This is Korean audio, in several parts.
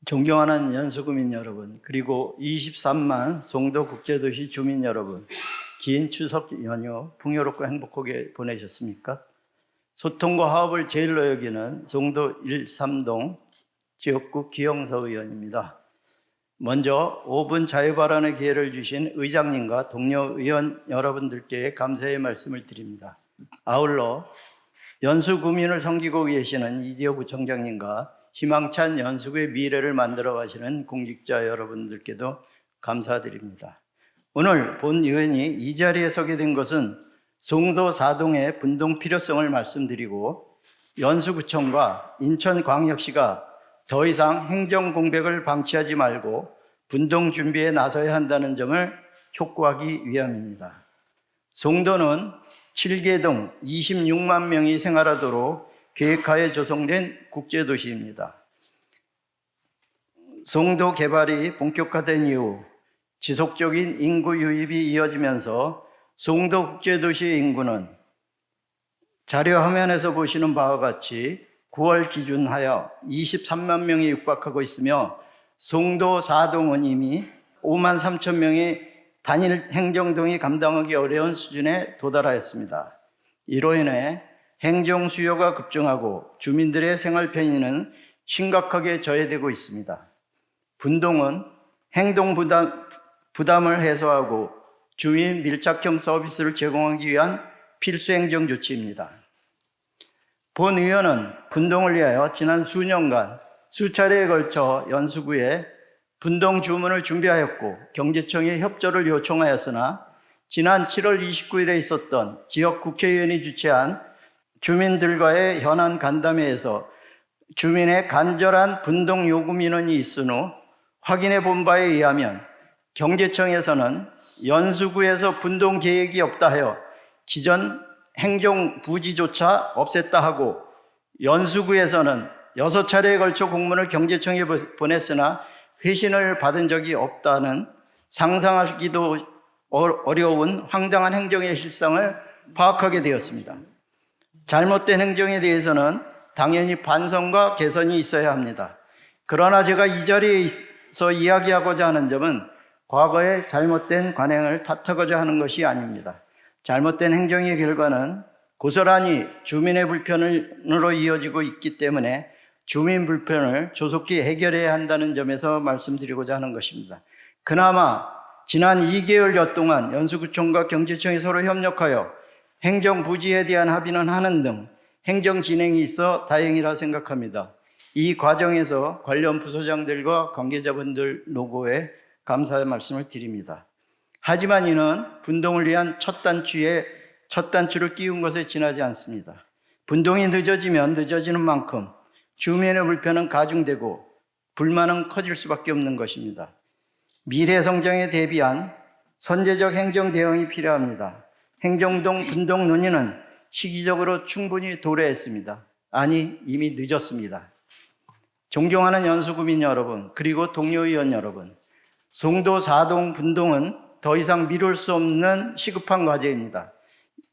존경하는 연수구민 여러분, 그리고 23만 송도 국제도시 주민 여러분, 긴 추석 연휴 풍요롭고 행복하게 보내셨습니까? 소통과 화합을 제일로 여기는 송도 1, 3동 지역구 기영서 의원입니다. 먼저 5분 자유발언의 기회를 주신 의장님과 동료 의원 여러분들께 감사의 말씀을 드립니다. 아울러 연수구민을 섬기고 계시는 이지호 부총장님과 희망찬 연수구의 미래를 만들어 가시는 공직자 여러분들께도 감사드립니다. 오늘 본 의원이 이 자리에 서게 된 것은 송도 4동의 분동 필요성을 말씀드리고 연수구청과 인천광역시가 더 이상 행정 공백을 방치하지 말고 분동 준비에 나서야 한다는 점을 촉구하기 위함입니다. 송도는 7개동 26만 명이 생활하도록 계획하에 조성된 국제도시입니다. 송도 개발이 본격화된 이후 지속적인 인구 유입이 이어지면서 송도 국제도시의 인구는 자료 화면에서 보시는 바와 같이 9월 기준하여 23만 명이 육박하고 있으며 송도 4동은 이미 5만 3천 명의 단일 행정동이 감당하기 어려운 수준에 도달하였습니다. 이로 인해 행정 수요가 급증하고 주민들의 생활 편의는 심각하게 저해되고 있습니다. 분동은 행동 부담을 해소하고 주민 밀착형 서비스를 제공하기 위한 필수 행정 조치입니다. 본 의원은 분동을 위하여 지난 수년간 수차례에 걸쳐 연수구에 분동 주문을 준비하였고 경제청에 협조를 요청하였으나 지난 7월 29일에 있었던 지역 국회의원이 주최한 주민들과의 현안 간담회에서 주민의 간절한 분동 요구 민원이 있은 후 확인해 본 바에 의하면 경제청에서는 연수구에서 분동 계획이 없다 하여 기존 행정 부지조차 없앴다 하고 연수구에서는 6차례에 걸쳐 공문을 경제청에 보냈으나 회신을 받은 적이 없다는 상상하기도 어려운 황당한 행정의 실상을 파악하게 되었습니다. 잘못된 행정에 대해서는 당연히 반성과 개선이 있어야 합니다. 그러나 제가 이 자리에서 이야기하고자 하는 점은 과거의 잘못된 관행을 탓하고자 하는 것이 아닙니다. 잘못된 행정의 결과는 고스란히 주민의 불편으로 이어지고 있기 때문에 주민 불편을 조속히 해결해야 한다는 점에서 말씀드리고자 하는 것입니다. 그나마 지난 2개월여 동안 연수구청과 경제청이 서로 협력하여 행정 부지에 대한 합의는 하는 등 행정 진행이 있어 다행이라 생각합니다. 이 과정에서 관련 부서장들과 관계자분들 노고에 감사의 말씀을 드립니다. 하지만 이는 분동을 위한 첫 단추를 끼운 것에 지나지 않습니다. 분동이 늦어지면 늦어지는 만큼 주민의 불편은 가중되고 불만은 커질 수밖에 없는 것입니다. 미래 성장에 대비한 선제적 행정 대응이 필요합니다. 행정동 분동 논의는 시기적으로 충분히 도래했습니다. 아니, 이미 늦었습니다. 존경하는 연수구민 여러분, 그리고 동료 의원 여러분, 송도 4동 분동은 더 이상 미룰 수 없는 시급한 과제입니다.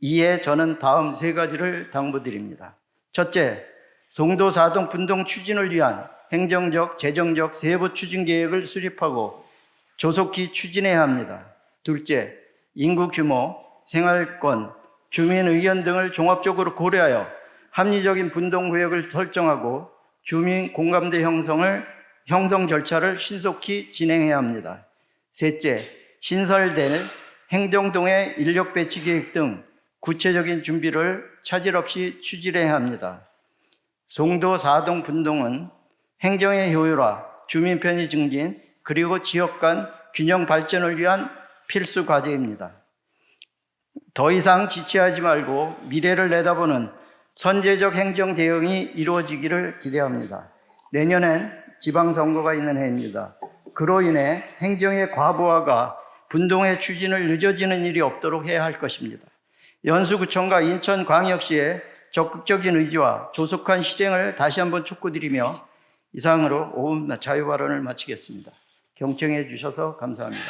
이에 저는 다음 3가지를 당부드립니다. 첫째, 송도 4동 분동 추진을 위한 행정적, 재정적 세부 추진 계획을 수립하고 조속히 추진해야 합니다. 둘째, 인구 규모, 생활권, 주민 의견 등을 종합적으로 고려하여 합리적인 분동구역을 설정하고 주민 공감대 형성 절차를 신속히 진행해야 합니다. 셋째, 신설될 행정동의 인력 배치 계획 등 구체적인 준비를 차질 없이 추진해야 합니다. 송도 4동 분동은 행정의 효율화, 주민 편의 증진, 그리고 지역 간 균형 발전을 위한 필수 과제입니다. 더 이상 지체하지 말고 미래를 내다보는 선제적 행정 대응이 이루어지기를 기대합니다. 내년엔 지방선거가 있는 해입니다. 그로 인해 행정의 과부하가 분동의 추진을 늦어지는 일이 없도록 해야 할 것입니다. 연수구청과 인천광역시의 적극적인 의지와 조속한 실행을 다시 한번 촉구드리며 이상으로 5분 자유발언을 마치겠습니다. 경청해 주셔서 감사합니다.